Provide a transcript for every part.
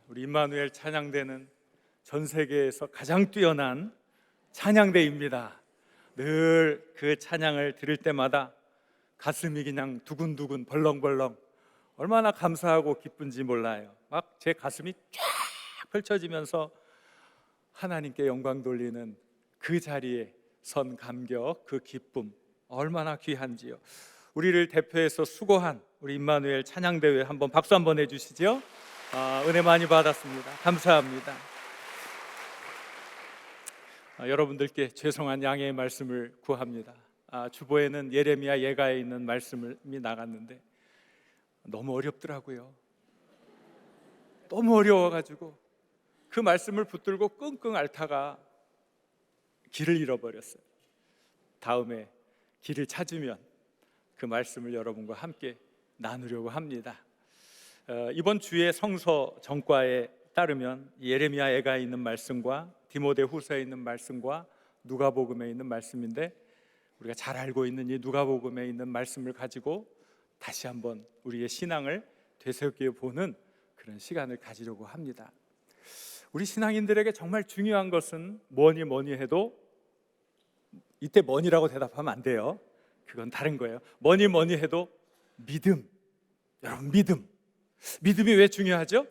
우리 임마누엘 찬양대는 전 세계에서 가장 뛰어난 찬양대입니다. 늘 그 찬양을 들을 때마다 가슴이 그냥 두근두근 벌렁벌렁 얼마나 감사하고 기쁜지 몰라요. 막 제 가슴이 쫙 펼쳐지면서 하나님께 영광 돌리는 그 자리에 선 감격, 그 기쁨 얼마나 귀한지요. 우리를 대표해서 수고한 우리 임마누엘 찬양대회 한번 박수 한번 해주시죠. 은혜 많이 받았습니다. 감사합니다. 여러분들께 죄송한 양해의 말씀을 구합니다. 주보에는 예레미야 예가에 있는 말씀이 나갔는데 너무 어렵더라고요. 너무 어려워가지고 그 말씀을 붙들고 끙끙 앓다가 길을 잃어버렸어요. 다음에 길을 찾으면 그 말씀을 여러분과 함께 나누려고 합니다. 이번 주의 성서 전과에 따르면 예레미야 예가에 있는 말씀과 디모데후서에 있는 말씀과 누가복음에 있는 말씀인데, 우리가 잘 알고 있는 이 누가복음에 있는 말씀을 가지고 다시 한번 우리의 신앙을 되새겨 보는 그런 시간을 가지려고 합니다. 우리 신앙인들에게 정말 중요한 것은 뭐니 해도, 이때 뭐니라고 대답하면 안 돼요. 그건 다른 거예요. 뭐니 해도 믿음. 여러분, 믿음이 왜 중요하죠?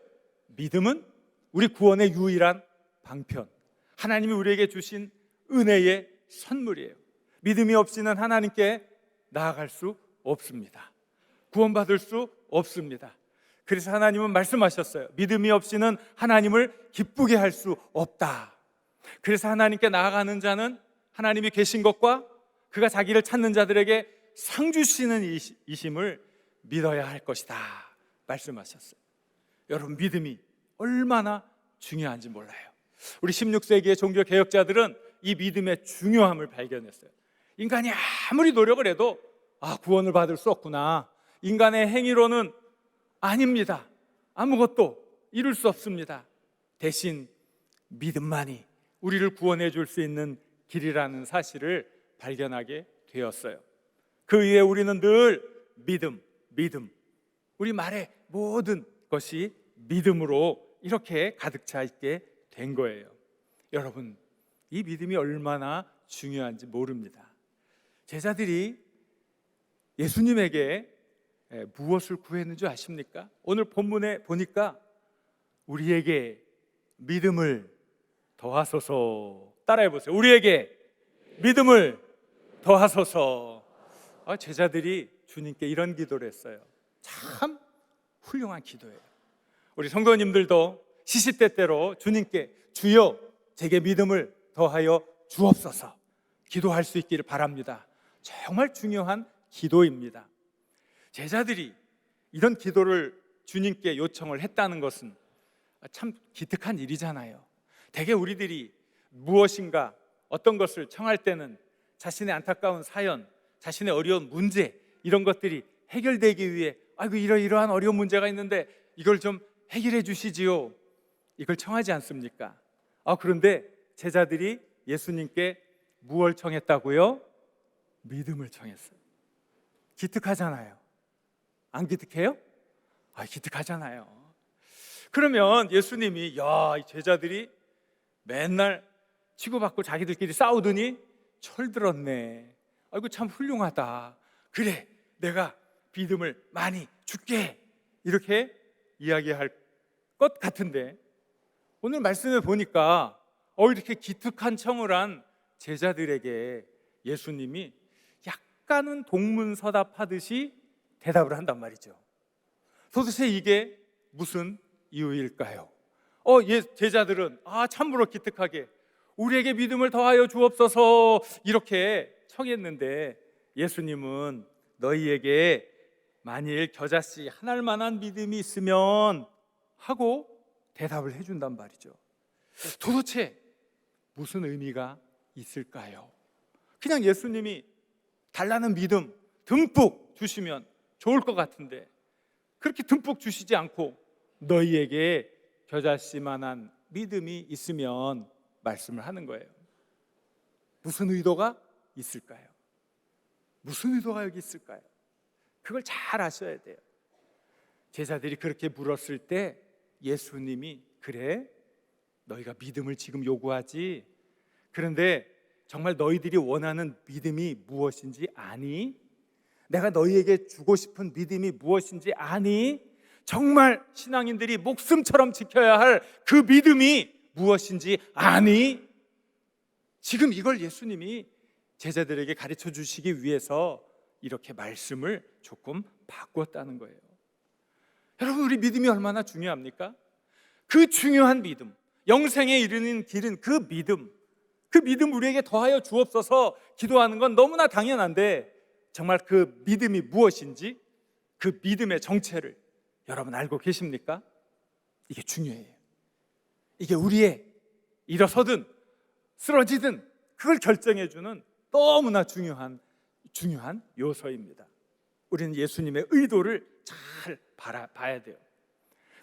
믿음은 우리 구원의 유일한 방편, 하나님이 우리에게 주신 은혜의 선물이에요. 믿음이 없이는 하나님께 나아갈 수 없습니다. 구원받을 수 없습니다. 그래서 하나님은 말씀하셨어요. 믿음이 없이는 하나님을 기쁘게 할 수 없다. 그래서 하나님께 나아가는 자는 하나님이 계신 것과 그가 자기를 찾는 자들에게 상 주시는 이심을 믿어야 할 것이다 말씀하셨어요. 여러분, 믿음이 얼마나 중요한지 몰라요. 우리 16세기의 종교 개혁자들은 이 믿음의 중요함을 발견했어요. 인간이 아무리 노력을 해도 구원을 받을 수 없구나. 인간의 행위로는 아닙니다. 아무것도 이룰 수 없습니다. 대신 믿음만이 우리를 구원해 줄 수 있는 길이라는 사실을 발견하게 되었어요. 그 이후에 우리는 늘 믿음, 우리 말의 모든 것이 믿음으로 이렇게 가득 차 있게 된 거예요. 여러분, 이 믿음이 얼마나 중요한지 모릅니다. 제자들이 예수님에게 무엇을 구했는 줄 아십니까? 오늘 본문에 보니까 우리에게 믿음을 더하소서. 따라해 보세요. 우리에게 믿음을 더하소서. 제자들이 주님께 이런 기도를 했어요. 참 훌륭한 기도예요. 우리 성도님들도 시시때때로 주님께 주여 제게 믿음을 더하여 주옵소서 기도할 수 있기를 바랍니다. 정말 중요한 기도입니다. 제자들이 이런 기도를 주님께 요청을 했다는 것은 참 기특한 일이잖아요. 대개 우리들이 무엇인가 어떤 것을 청할 때는 자신의 안타까운 사연, 자신의 어려운 문제, 이런 것들이 해결되기 위해 이러이러한 어려운 문제가 있는데 이걸 좀 해결해 주시지요, 이걸 청하지 않습니까? 그런데 제자들이 예수님께 무엇을 청했다고요? 믿음을 청했어요. 기특하잖아요. 안 기특해요? 기특하잖아요. 그러면 예수님이 이 제자들이 맨날 치고받고 자기들끼리 싸우더니 철들었네. 참 훌륭하다. 그래, 내가 믿음을 많이 줄게. 이렇게 이야기할 것 같은데, 오늘 말씀에 보니까 이렇게 기특한 청을 한 제자들에게 예수님이 약간은 동문서답하듯이 대답을 한단 말이죠. 도대체 이게 무슨 이유일까요? 제자들은 참으로 기특하게 우리에게 믿음을 더하여 주옵소서 이렇게 청했는데, 예수님은 너희에게 만일 겨자씨 한 알만한 믿음이 있으면 하고 대답을 해준단 말이죠. 도대체 무슨 의미가 있을까요? 그냥 예수님이 달라는 믿음 듬뿍 주시면 좋을 것 같은데, 그렇게 듬뿍 주시지 않고 너희에게 겨자씨만한 믿음이 있으면 말씀을 하는 거예요. 무슨 의도가 있을까요? 무슨 의도가 여기 있을까요? 그걸 잘 아셔야 돼요. 제자들이 그렇게 물었을 때 예수님이 그래? 너희가 믿음을 지금 요구하지? 그런데 정말 너희들이 원하는 믿음이 무엇인지 아니? 내가 너희에게 주고 싶은 믿음이 무엇인지 아니? 정말 신앙인들이 목숨처럼 지켜야 할 그 믿음이 무엇인지 아니? 지금 이걸 예수님이 제자들에게 가르쳐 주시기 위해서 이렇게 말씀을 조금 바꿨다는 거예요. 여러분, 우리 믿음이 얼마나 중요합니까? 그 중요한 믿음, 영생에 이르는 길은 그 믿음 우리에게 더하여 주옵소서 기도하는 건 너무나 당연한데, 정말 그 믿음이 무엇인지, 그 믿음의 정체를 여러분 알고 계십니까? 이게 중요해요. 이게 우리의 일어서든 쓰러지든 그걸 결정해주는 너무나 중요한 요소입니다. 우리는 예수님의 의도를 잘 봐야 돼요.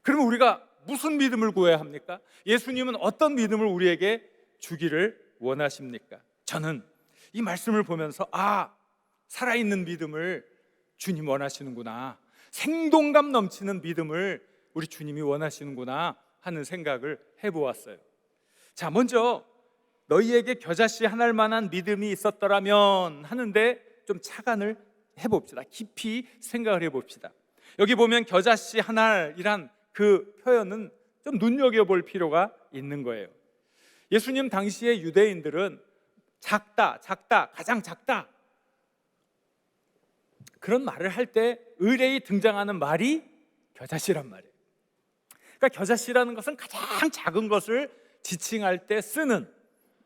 그러면 우리가 무슨 믿음을 구해야 합니까? 예수님은 어떤 믿음을 우리에게 주기를 원하십니까? 저는 이 말씀을 보면서 살아있는 믿음을 주님 원하시는구나, 생동감 넘치는 믿음을 우리 주님이 원하시는구나 하는 생각을 해보았어요. 자, 먼저 너희에게 겨자씨 한 알만한 믿음이 있었더라면 하는데 좀 착안을 해봅시다. 깊이 생각을 해봅시다. 여기 보면 겨자씨 한 알이란 그 표현은 좀 눈여겨볼 필요가 있는 거예요. 예수님 당시의 유대인들은 작다, 가장 작다, 그런 말을 할 때 의례히 등장하는 말이 겨자씨란 말이에요. 그러니까 겨자씨라는 것은 가장 작은 것을 지칭할 때 쓰는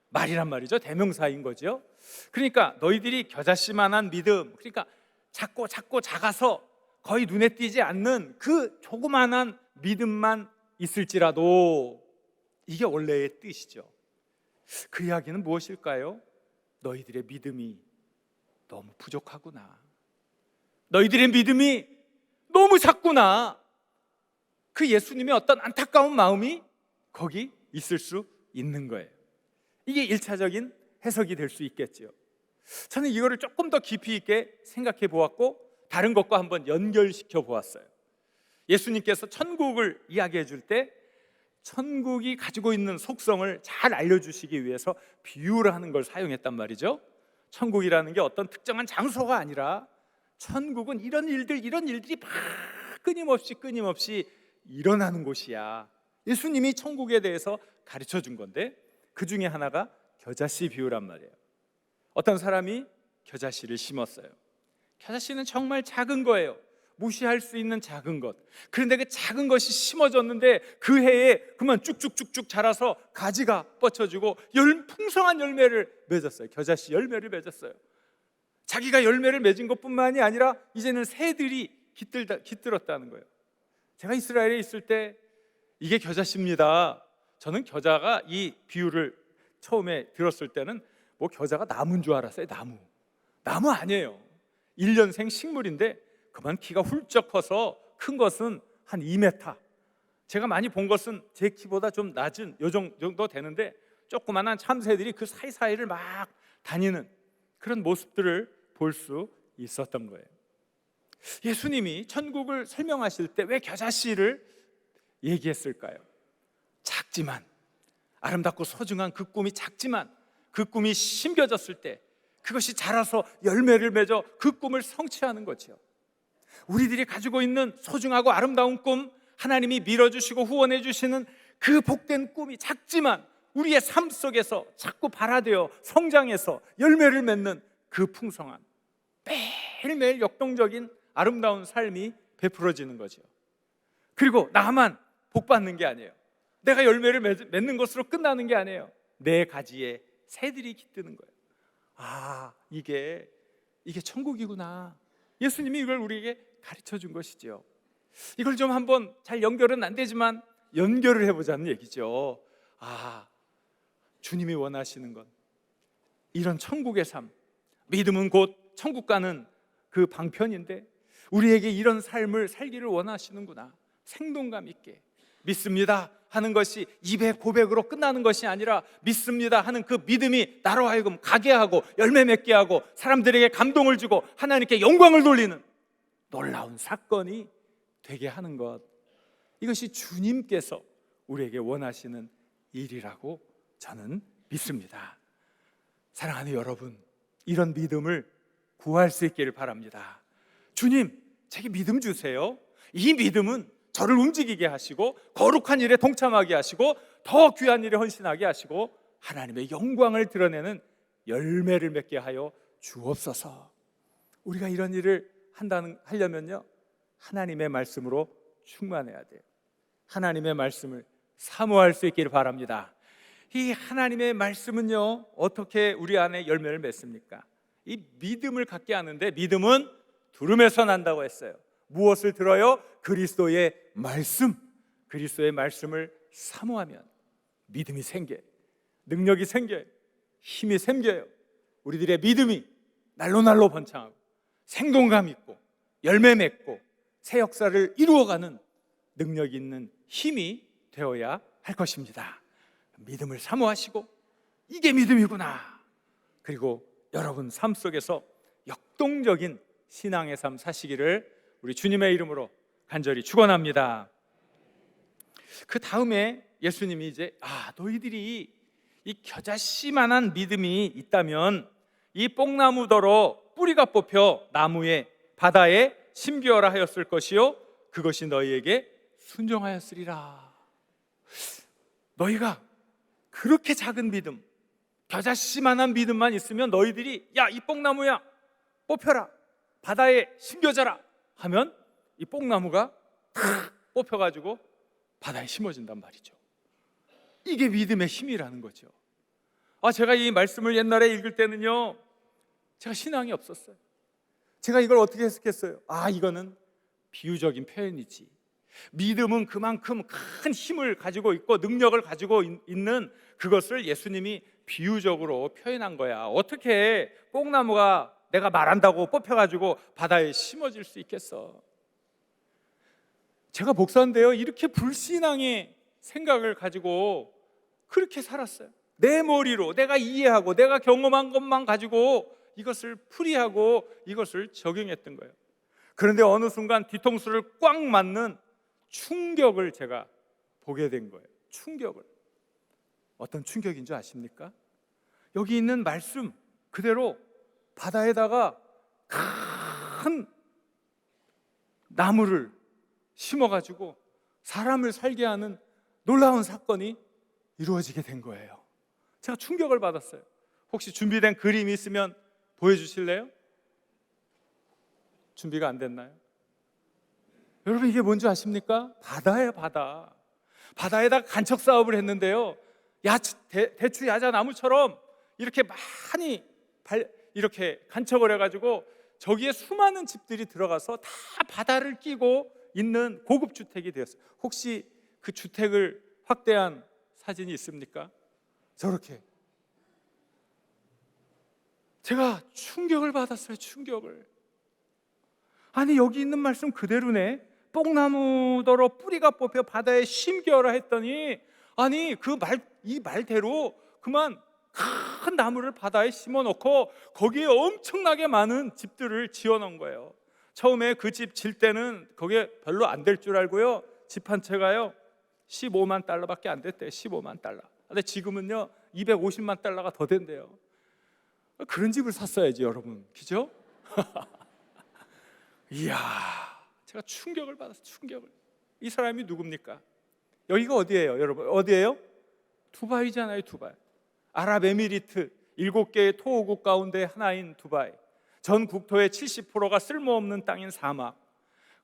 말이란 말이죠. 대명사인 거죠. 그러니까 너희들이 겨자씨만한 믿음, 그러니까 작고 작아서 거의 눈에 띄지 않는 그 조그만한 믿음만 있을지라도, 이게 원래의 뜻이죠. 그 이야기는 무엇일까요? 너희들의 믿음이 너무 부족하구나, 너희들의 믿음이 너무 작구나, 그 예수님의 어떤 안타까운 마음이 거기 있을 수 있는 거예요. 이게 1차적인 해석이 될 수 있겠죠. 저는 이거를 조금 더 깊이 있게 생각해 보았고 다른 것과 한번 연결시켜 보았어요. 예수님께서 천국을 이야기해 줄 때 천국이 가지고 있는 속성을 잘 알려주시기 위해서 비유를 하는 걸 사용했단 말이죠. 천국이라는 게 어떤 특정한 장소가 아니라 천국은 이런 일들이 막 끊임없이 일어나는 곳이야. 예수님이 천국에 대해서 가르쳐 준 건데 그 중에 하나가 겨자씨 비유란 말이에요. 어떤 사람이 겨자씨를 심었어요. 겨자씨는 정말 작은 거예요. 무시할 수 있는 작은 것. 그런데 그 작은 것이 심어졌는데 그 해에 그만 쭉쭉쭉쭉 자라서 가지가 뻗쳐지고 풍성한 열매를 맺었어요. 겨자씨 열매를 맺었어요. 자기가 열매를 맺은 것뿐만이 아니라 이제는 새들이 깃들었다는 거예요. 제가 이스라엘에 있을 때 이게 겨자씨입니다. 저는 겨자가, 이 비유를 처음에 들었을 때는 뭐 겨자가 나무인 줄 알았어요. 나무 아니에요. 1년생 식물인데 그만 키가 훌쩍 커서 큰 것은 한 2m, 제가 많이 본 것은 제 키보다 좀 낮은 요 정도 되는데 조그만한 참새들이 그 사이사이를 막 다니는 그런 모습들을 볼 수 있었던 거예요. 예수님이 천국을 설명하실 때 왜 겨자씨를 얘기했을까요? 작지만, 아름답고 소중한 그 꿈이 작지만 그 꿈이 심겨졌을 때 그것이 자라서 열매를 맺어 그 꿈을 성취하는 거죠. 우리들이 가지고 있는 소중하고 아름다운 꿈, 하나님이 밀어주시고 후원해 주시는 그 복된 꿈이 작지만 우리의 삶 속에서 자꾸 발화되어 성장해서 열매를 맺는 그 풍성한, 매일매일 역동적인 아름다운 삶이 베풀어지는 거죠. 그리고 나만 복받는 게 아니에요. 내가 열매를 맺는 것으로 끝나는 게 아니에요. 내 가지에 새들이 깃드는 거예요. 이게 천국이구나. 예수님이 이걸 우리에게 가르쳐 준 것이죠. 이걸 좀 한번 잘 연결은 안 되지만 연결을 해보자는 얘기죠. 주님이 원하시는 건 이런 천국의 삶, 믿음은 곧 천국 가는 그 방편인데 우리에게 이런 삶을 살기를 원하시는구나. 생동감 있게 믿습니다 하는 것이 입의 고백으로 끝나는 것이 아니라 믿습니다 하는 그 믿음이 나로 하여금 가게 하고 열매 맺게 하고 사람들에게 감동을 주고 하나님께 영광을 돌리는 놀라운 사건이 되게 하는 것, 이것이 주님께서 우리에게 원하시는 일이라고 저는 믿습니다. 사랑하는 여러분, 이런 믿음을 구할 수 있기를 바랍니다. 주님, 제게 믿음 주세요. 이 믿음은 저를 움직이게 하시고 거룩한 일에 동참하게 하시고 더 귀한 일에 헌신하게 하시고 하나님의 영광을 드러내는 열매를 맺게 하여 주옵소서. 우리가 이런 일을 하려면요, 하나님의 말씀으로 충만해야 돼요. 하나님의 말씀을 사모할 수 있기를 바랍니다. 이 하나님의 말씀은요, 어떻게 우리 안에 열매를 맺습니까? 이 믿음을 갖게 하는데, 믿음은 들음에서 난다고 했어요. 무엇을 들어요? 그리스도의 말씀. 그리스도의 말씀을 사모하면 믿음이 생겨요. 능력이 생겨요. 힘이 생겨요. 우리들의 믿음이 날로 번창하고 생동감 있고 열매 맺고 새 역사를 이루어가는 능력 있는 힘이 되어야 할 것입니다. 믿음을 사모하시고 이게 믿음이구나. 그리고 여러분 삶 속에서 역동적인 신앙의 삶 사시기를 우리 주님의 이름으로 간절히 축원합니다. 그 다음에 예수님이 이제 너희들이 이 겨자씨만한 믿음이 있다면 이 뽕나무더러 뿌리가 뽑혀 나무에 바다에 심기어라 하였을 것이요 그것이 너희에게 순종하였으리라. 너희가 그렇게 작은 믿음, 겨자씨만한 믿음만 있으면 너희들이 이 뽕나무야 뽑혀라, 바다에 심겨져라 하면 이 뽕나무가 탁 뽑혀가지고 바다에 심어진단 말이죠. 이게 믿음의 힘이라는 거죠. 제가 이 말씀을 옛날에 읽을 때는요, 제가 신앙이 없었어요. 제가 이걸 어떻게 해석했어요? 이거는 비유적인 표현이지. 믿음은 그만큼 큰 힘을 가지고 있고 능력을 가지고 있는 그것을 예수님이 비유적으로 표현한 거야. 어떻게 뽕나무가 내가 말한다고 뽑혀가지고 바다에 심어질 수 있겠어? 제가 목사인데요, 이렇게 불신앙의 생각을 가지고 그렇게 살았어요. 내 머리로 내가 이해하고 내가 경험한 것만 가지고 이것을 풀이하고 이것을 적용했던 거예요. 그런데 어느 순간 뒤통수를 꽉 맞는 충격을 제가 보게 된 거예요. 충격을. 어떤 충격인 줄 아십니까? 여기 있는 말씀 그대로 바다에다가 큰 나무를 심어가지고 사람을 살게 하는 놀라운 사건이 이루어지게 된 거예요. 제가 충격을 받았어요. 혹시 준비된 그림이 있으면 보여주실래요? 준비가 안 됐나요? 여러분, 이게 뭔지 아십니까? 바다예요, 바다. 바다에다 간척 사업을 했는데요, 대추 야자나무처럼 이렇게 많이 이렇게 간척을 해가지고 저기에 수많은 집들이 들어가서 다 바다를 끼고 있는 고급 주택이 되었어요. 혹시 그 주택을 확대한 사진이 있습니까? 저렇게. 제가 충격을 받았어요. 충격을. 아니, 여기 있는 말씀 그대로네. 뽕나무더러 뿌리가 뽑혀 바다에 심겨라 했더니, 아니 이 말대로 그만 큰 나무를 바다에 심어놓고 거기에 엄청나게 많은 집들을 지어놓은 거예요. 처음에 그 집 질 때는 거기에 별로 안 될 줄 알고요, 집 한 채가요 15만 달러밖에 안 됐대요. 15만 달러. 근데 지금은요 250만 달러가 더 된대요. 그런 집을 샀어야지, 여러분. 그죠? 이야, 제가 충격을 받았어요. 충격을. 이 사람이 누굽니까? 여기가 어디예요, 여러분? 어디예요? 두바이잖아요. 두바이. 아랍에미리트 7개의 토호국 가운데 하나인 두바이. 전 국토의 70%가 쓸모없는 땅인 사막.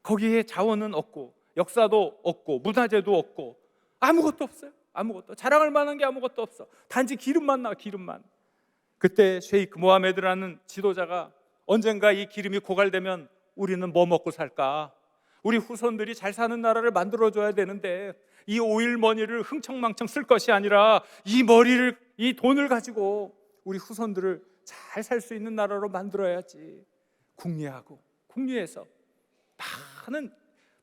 거기에 자원은 없고 역사도 없고 문화재도 없고 아무것도 없어요. 아무것도. 자랑할 만한 게 아무것도 없어. 단지 기름만 나와, 기름만. 그때 셰이크 모하메드라는 지도자가 언젠가 이 기름이 고갈되면 우리는 뭐 먹고 살까? 우리 후손들이 잘 사는 나라를 만들어줘야 되는데 이 오일머니를 흥청망청 쓸 것이 아니라 이 돈을 가지고 우리 후손들을 잘 살 수 있는 나라로 만들어야지. 궁리하고 궁리해서 많은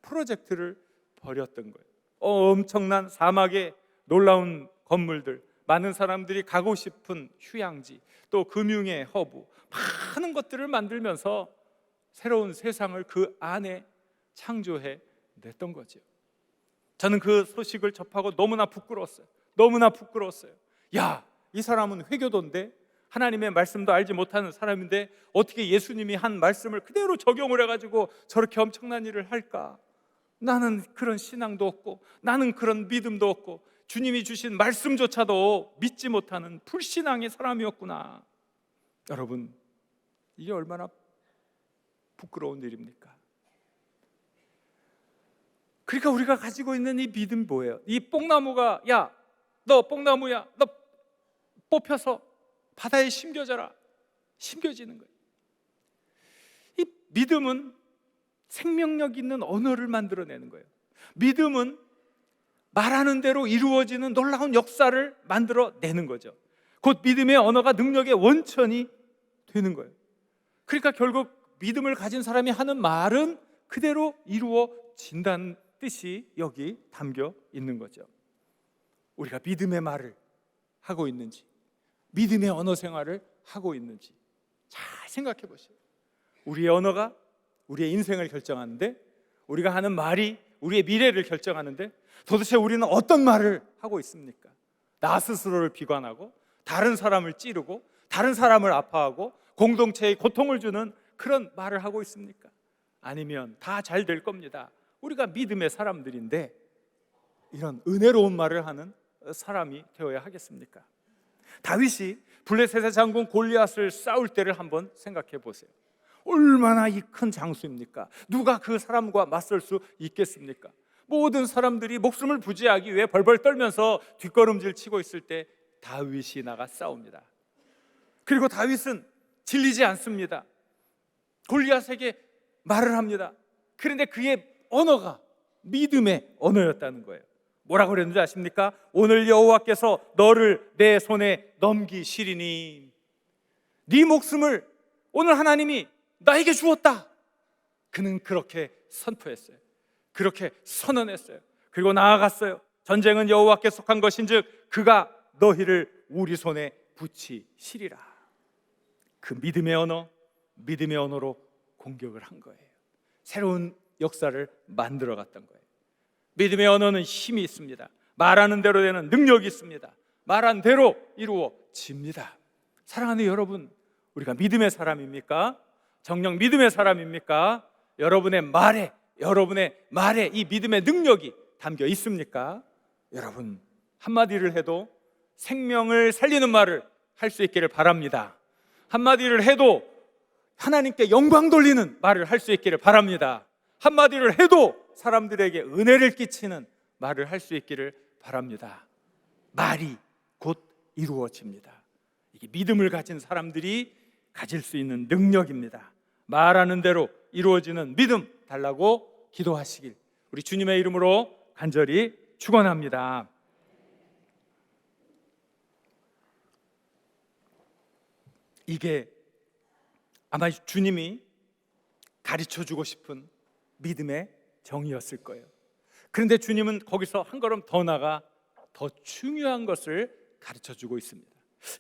프로젝트를 벌였던 거예요. 엄청난 사막의 놀라운 건물들, 많은 사람들이 가고 싶은 휴양지, 또 금융의 허브, 많은 것들을 만들면서 새로운 세상을 그 안에 창조해 냈던 거죠. 저는 그 소식을 접하고 너무나 부끄러웠어요. 너무나 부끄러웠어요. 야, 이 사람은 회교도인데, 하나님의 말씀도 알지 못하는 사람인데 어떻게 예수님이 한 말씀을 그대로 적용을 해가지고 저렇게 엄청난 일을 할까? 나는 그런 신앙도 없고, 나는 그런 믿음도 없고, 주님이 주신 말씀조차도 믿지 못하는 불신앙의 사람이었구나. 여러분, 이게 얼마나 부끄러운 일입니까? 그러니까 우리가 가지고 있는 이 믿음 뭐예요? 이 뽕나무가, 야, 너 뽕나무야, 너 뽑혀서 바다에 심겨져라. 심겨지는 거예요. 이 믿음은 생명력 있는 언어를 만들어내는 거예요. 믿음은 말하는 대로 이루어지는 놀라운 역사를 만들어내는 거죠. 곧 믿음의 언어가 능력의 원천이 되는 거예요. 그러니까 결국 믿음을 가진 사람이 하는 말은 그대로 이루어진다는 뜻이 여기 담겨 있는 거죠. 우리가 믿음의 말을 하고 있는지, 믿음의 언어 생활을 하고 있는지 잘 생각해 보세요. 우리의 언어가 우리의 인생을 결정하는데, 우리가 하는 말이 우리의 미래를 결정하는데, 도대체 우리는 어떤 말을 하고 있습니까? 나 스스로를 비관하고, 다른 사람을 찌르고, 다른 사람을 아파하고, 공동체에 고통을 주는 그런 말을 하고 있습니까? 아니면 다 잘 될 겁니다, 우리가 믿음의 사람들인데, 이런 은혜로운 말을 하는 사람이 되어야 하겠습니까? 다윗이 블레셋의 장군 골리앗을 싸울 때를 한번 생각해 보세요. 얼마나 이 큰 장수입니까? 누가 그 사람과 맞설 수 있겠습니까? 모든 사람들이 목숨을 부지하기 위해 벌벌 떨면서 뒷걸음질 치고 있을 때 다윗이 나가 싸웁니다. 그리고 다윗은 질리지 않습니다. 골리앗에게 말을 합니다. 그런데 그의 언어가 믿음의 언어였다는 거예요. 뭐라고 그랬는지 아십니까? 오늘 여호와께서 너를 내 손에 넘기시리니, 네 목숨을 오늘 하나님이 나에게 주었다. 그는 그렇게 선포했어요. 그렇게 선언했어요. 그리고 나아갔어요. 전쟁은 여호와께 속한 것인즉 그가 너희를 우리 손에 붙이시리라. 그 믿음의 언어, 믿음의 언어로 공격을 한 거예요. 새로운 역사를 만들어 갔던 거예요. 믿음의 언어는 힘이 있습니다. 말하는 대로 되는 능력이 있습니다. 말한 대로 이루어집니다. 사랑하는 여러분, 우리가 믿음의 사람입니까? 정녕 믿음의 사람입니까? 여러분의 말에 이 믿음의 능력이 담겨 있습니까? 여러분, 한마디를 해도 생명을 살리는 말을 할 수 있기를 바랍니다. 한마디를 해도 하나님께 영광 돌리는 말을 할 수 있기를 바랍니다. 한마디를 해도 사람들에게 은혜를 끼치는 말을 할 수 있기를 바랍니다. 말이 곧 이루어집니다. 이게 믿음을 가진 사람들이 가질 수 있는 능력입니다. 말하는 대로 이루어지는 믿음 달라고 기도하시길 우리 주님의 이름으로 간절히 축원합니다. 이게 아마 주님이 가르쳐주고 싶은 믿음의 정의였을 거예요. 그런데 주님은 거기서 한 걸음 더 나가 더 중요한 것을 가르쳐주고 있습니다.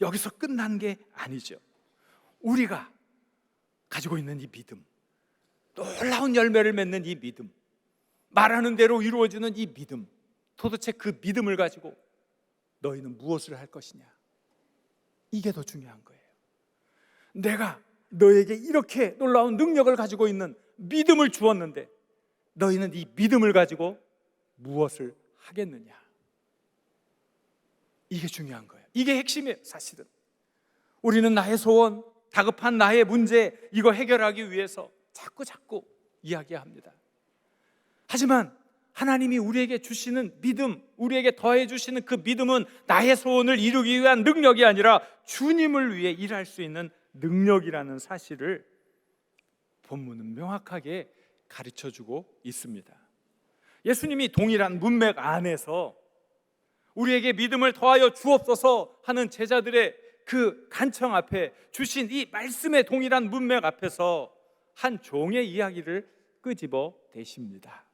여기서 끝난 게 아니죠. 우리가 가지고 있는 이 믿음, 놀라운 열매를 맺는 이 믿음, 말하는 대로 이루어지는 이 믿음, 도대체 그 믿음을 가지고 너희는 무엇을 할 것이냐, 이게 더 중요한 거예요. 내가 너에게 이렇게 놀라운 능력을 가지고 있는 믿음을 주었는데 너희는 이 믿음을 가지고 무엇을 하겠느냐, 이게 중요한 거예요. 이게 핵심이에요. 사실은 우리는 나의 소원, 다급한 나의 문제, 이거 해결하기 위해서 자꾸 이야기합니다. 하지만 하나님이 우리에게 주시는 믿음, 우리에게 더해 주시는 그 믿음은 나의 소원을 이루기 위한 능력이 아니라 주님을 위해 일할 수 있는 능력이라는 사실을 본문은 명확하게 가르쳐주고 있습니다. 예수님이 동일한 문맥 안에서 우리에게 믿음을 더하여 주옵소서 하는 제자들의 그 간청 앞에 주신 이 말씀의 동일한 문맥 앞에서 한 종의 이야기를 끄집어 대십니다.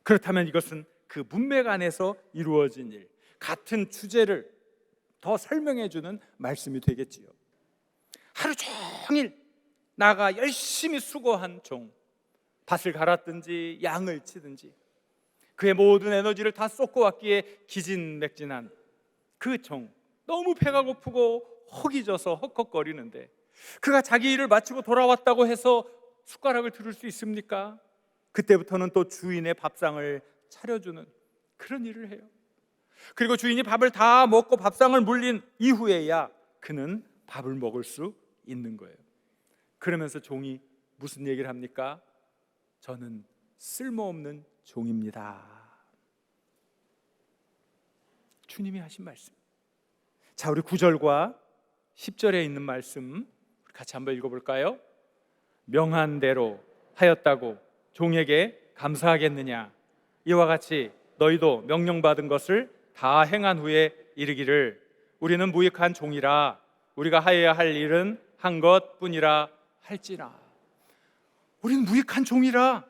그렇다면 이것은 그 문맥 안에서 이루어진 일, 같은 주제를 더 설명해 주는 말씀이 되겠지요. 하루 종일 나가 열심히 수고한 종, 밭을 갈았든지 양을 치든지 그의 모든 에너지를 다 쏟고 왔기에 기진맥진한 그 종, 너무 배가 고프고 허기져서 헉헉거리는데 그가 자기 일을 마치고 돌아왔다고 해서 숟가락을 들을 수 있습니까? 그때부터는 또 주인의 밥상을 차려주는 그런 일을 해요. 그리고 주인이 밥을 다 먹고 밥상을 물린 이후에야 그는 밥을 먹을 수 있는 거예요. 그러면서 종이 무슨 얘기를 합니까? 저는 쓸모없는 종입니다. 주님이 하신 말씀. 자, 우리 9절과 10절에 있는 말씀 같이 한번 읽어볼까요? 명한 대로 하였다고 종에게 감사하겠느냐? 이와 같이 너희도 명령받은 것을 다 행한 후에 이르기를 우리는 무익한 종이라 우리가 하여야 할 일은 한 것뿐이라 할지라. 우리는 무익한 종이라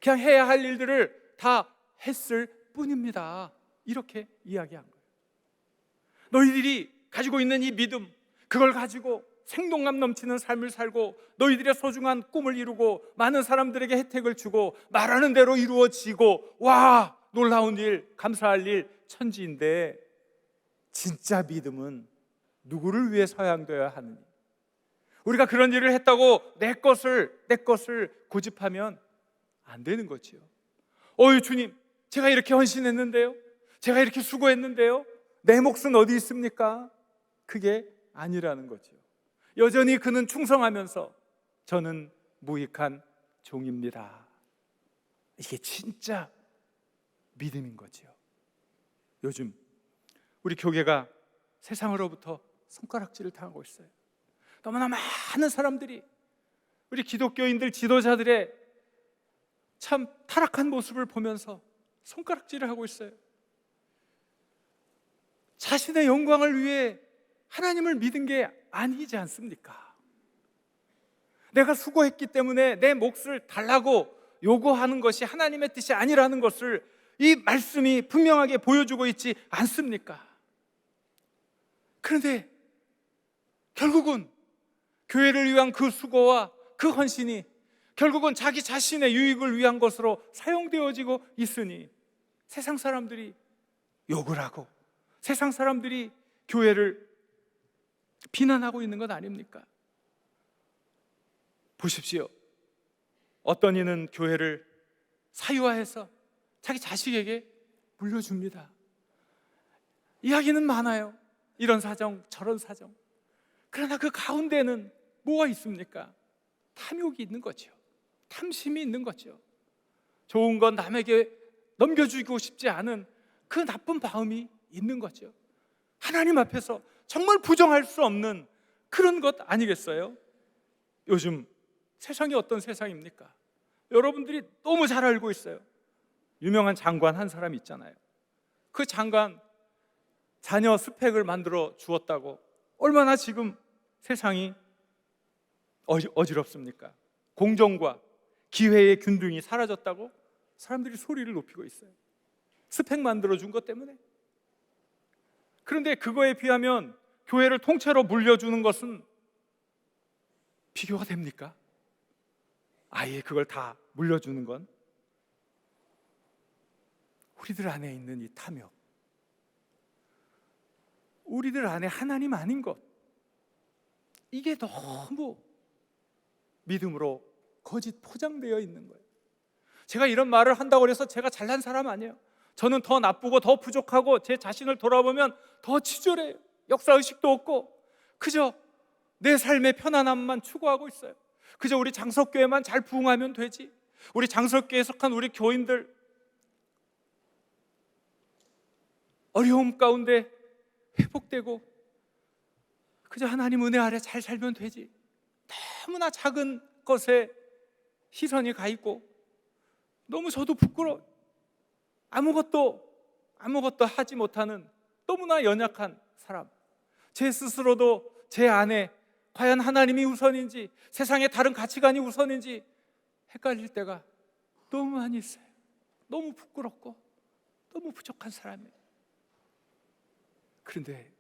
그냥 해야 할 일들을 다 했을 뿐입니다. 이렇게 이야기한 거예요. 너희들이 가지고 있는 이 믿음, 그걸 가지고 생동감 넘치는 삶을 살고 너희들의 소중한 꿈을 이루고 많은 사람들에게 혜택을 주고 말하는 대로 이루어지고 와, 놀라운 일, 감사할 일, 천지인데 진짜 믿음은 누구를 위해 서양되어야 하느니? 우리가 그런 일을 했다고 내 것을 고집하면 안 되는 거지요. 주님, 제가 이렇게 헌신했는데요, 제가 이렇게 수고했는데요, 내 몫은 어디 있습니까? 그게 아니라는 거죠. 여전히 그는 충성하면서 저는 무익한 종입니다. 이게 진짜 믿음인 거죠. 요즘 우리 교회가 세상으로부터 손가락질을 당하고 있어요. 너무나 많은 사람들이 우리 기독교인들 지도자들의 참 타락한 모습을 보면서 손가락질을 하고 있어요. 자신의 영광을 위해 하나님을 믿은 게 아니지 않습니까? 내가 수고했기 때문에 내 몫을 달라고 요구하는 것이 하나님의 뜻이 아니라는 것을 이 말씀이 분명하게 보여주고 있지 않습니까? 그런데 결국은 교회를 위한 그 수고와 그 헌신이 결국은 자기 자신의 유익을 위한 것으로 사용되어지고 있으니 세상 사람들이 욕을 하고 세상 사람들이 교회를 비난하고 있는 것 아닙니까? 보십시오. 어떤 이는 교회를 사유화해서 자기 자식에게 물려줍니다. 이야기는 많아요. 이런 사정, 저런 사정. 그러나 그 가운데는 뭐가 있습니까? 탐욕이 있는 거죠. 탐심이 있는 거죠. 좋은 건 남에게 넘겨주고 싶지 않은 그 나쁜 마음이 있는 거죠. 하나님 앞에서 정말 부정할 수 없는 그런 것 아니겠어요? 요즘 세상이 어떤 세상입니까? 여러분들이 너무 잘 알고 있어요. 유명한 장관 한 사람 있잖아요. 그 장관 자녀 스펙을 만들어 주었다고 얼마나 지금 세상이 어지럽습니까? 공정과 기회의 균등이 사라졌다고 사람들이 소리를 높이고 있어요. 스펙 만들어 준 것 때문에. 그런데 그거에 비하면 교회를 통째로 물려주는 것은 비교가 됩니까? 아예 그걸 다 물려주는 건 우리들 안에 있는 이 탐욕, 우리들 안에 하나님 아닌 것, 이게 너무 믿음으로 거짓 포장되어 있는 거예요. 제가 이런 말을 한다고 해서 제가 잘난 사람 아니에요. 저는 더 나쁘고 더 부족하고 제 자신을 돌아보면 더 치졸해요. 역사의식도 없고 그저 내 삶의 편안함만 추구하고 있어요. 그저 우리 장석교회만 잘 부흥하면 되지, 우리 장석교회에 속한 우리 교인들 어려움 가운데 회복되고 그저 하나님 은혜 아래 잘 살면 되지, 너무나 작은 것에 시선이 가 있고 너무 저도 부끄러워. 아무것도 하지 못하는 너무나 연약한 사람, 제 스스로도 제 안에 과연 하나님이 우선인지 세상의 다른 가치관이 우선인지 헷갈릴 때가 너무 많이 있어요. 너무 부끄럽고 너무 부족한 사람이에요. 그런데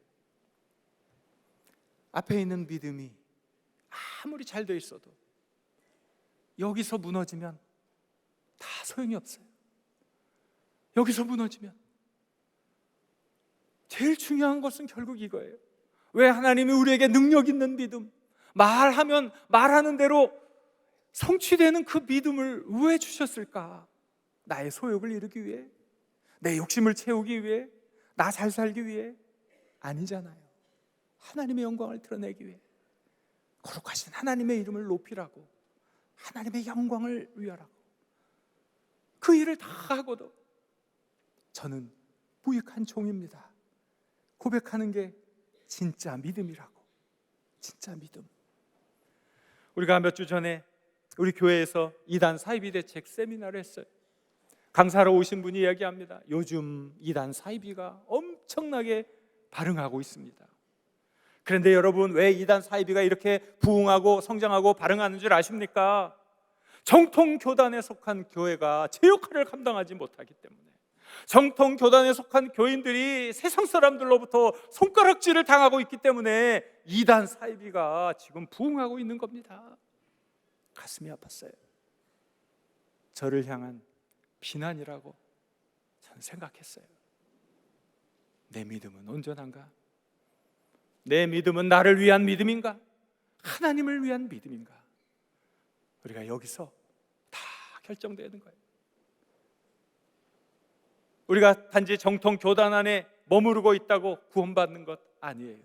앞에 있는 믿음이 아무리 잘 돼 있어도 여기서 무너지면 다 소용이 없어요. 여기서 무너지면 제일 중요한 것은 결국 이거예요. 왜 하나님이 우리에게 능력 있는 믿음, 말하면 말하는 대로 성취되는 그 믿음을 왜 주셨을까? 나의 소욕을 이루기 위해? 내 욕심을 채우기 위해? 나 잘 살기 위해? 아니잖아요. 하나님의 영광을 드러내기 위해, 거룩하신 하나님의 이름을 높이라고, 하나님의 영광을 위하라고. 그 일을 다 하고도 저는 무익한 종입니다. 고백하는 게 진짜 믿음이라고. 진짜 믿음. 우리가 몇 주 전에 우리 교회에서 이단 사이비 대책 세미나를 했어요. 강사로 오신 분이 이야기합니다. 요즘 이단 사이비가 엄청나게 발흥하고 있습니다. 그런데 여러분, 왜 이단 사이비가 이렇게 부흥하고 성장하고 발흥하는 줄 아십니까? 정통 교단에 속한 교회가 제 역할을 감당하지 못하기 때문에, 정통 교단에 속한 교인들이 세상 사람들로부터 손가락질을 당하고 있기 때문에 이단 사이비가 지금 부흥하고 있는 겁니다. 가슴이 아팠어요. 저를 향한 비난이라고 저는 생각했어요. 내 믿음은 온전한가? 내 믿음은 나를 위한 믿음인가? 하나님을 위한 믿음인가? 우리가 여기서 다 결정되는 거예요. 우리가 단지 정통 교단 안에 머무르고 있다고 구원받는 것 아니에요.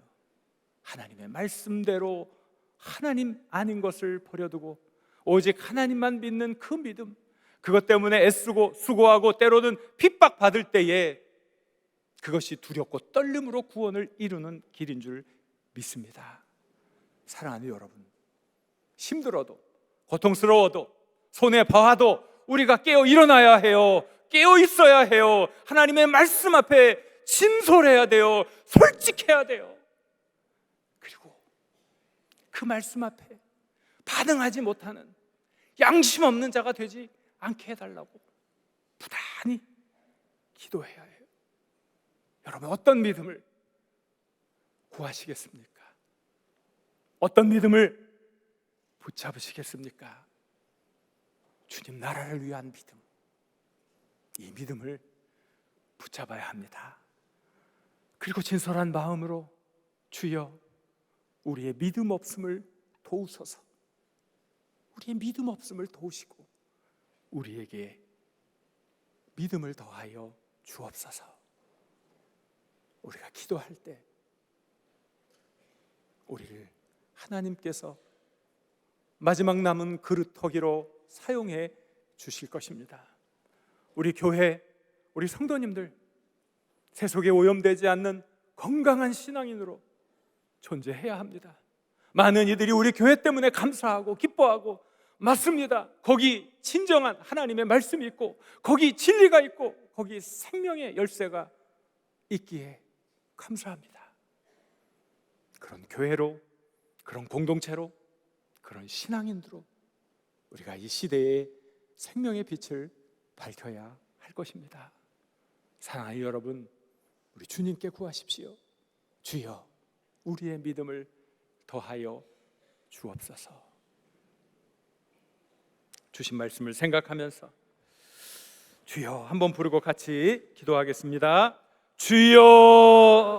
하나님의 말씀대로 하나님 아닌 것을 버려두고 오직 하나님만 믿는 그 믿음, 그것 때문에 애쓰고 수고하고 때로는 핍박받을 때에 그것이 두렵고 떨림으로 구원을 이루는 길인 줄 믿습니다. 사랑하는 여러분, 힘들어도 고통스러워도 손에 봐도 우리가 깨어 일어나야 해요. 깨어 있어야 해요. 하나님의 말씀 앞에 진솔해야 돼요. 솔직해야 돼요. 그리고 그 말씀 앞에 반응하지 못하는 양심 없는 자가 되지 않게 해달라고 부단히 기도해야 해요. 여러분, 어떤 믿음을 구하시겠습니까? 어떤 믿음을 붙잡으시겠습니까? 주님 나라를 위한 믿음, 이 믿음을 붙잡아야 합니다. 그리고 진솔한 마음으로 주여 우리의 믿음 없음을 도우소서, 우리의 믿음 없음을 도우시고 우리에게 믿음을 더하여 주옵소서. 우리가 기도할 때 우리를 하나님께서 마지막 남은 그릇터기로 사용해 주실 것입니다. 우리 교회, 우리 성도님들 세속에 오염되지 않는 건강한 신앙인으로 존재해야 합니다. 많은 이들이 우리 교회 때문에 감사하고 기뻐하고, 맞습니다. 거기 진정한 하나님의 말씀이 있고, 거기 진리가 있고, 거기 생명의 열쇠가 있기에 감사합니다. 그런 교회로, 그런 공동체로, 그런 신앙인으로 우리가 이 시대의 생명의 빛을 밝혀야 할 것입니다. 사랑하는 여러분, 우리 주님께 구하십시오. 주여 우리의 믿음을 더하여 주옵소서. 주신 말씀을 생각하면서 주여 한번 부르고 같이 기도하겠습니다. 주여.